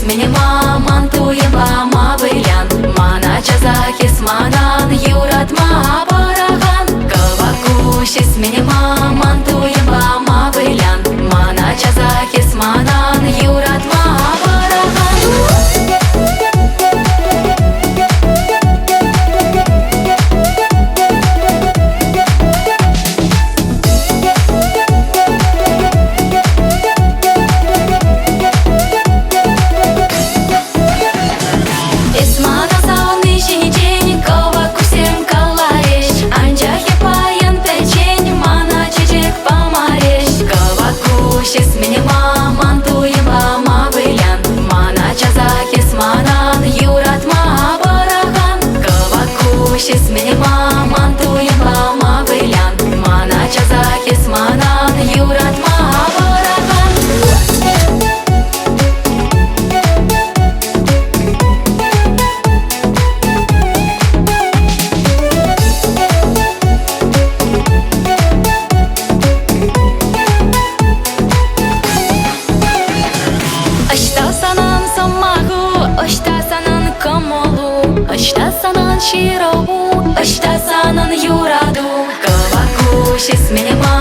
isminima mantuyeba mavilian mana chazakis manan yuratma baragan Kavakush isminima mantuyeba mavilian mana chazakis manan yuratma baragan Isminima mantuyeba mavilian mana chazakis manan yuratma baragan Kavakush isminima mantuyeba mavilian mana chazakis manan yuratma baragan Ashtasanan shirovu, ashtasanan yuradu Kavakush isminima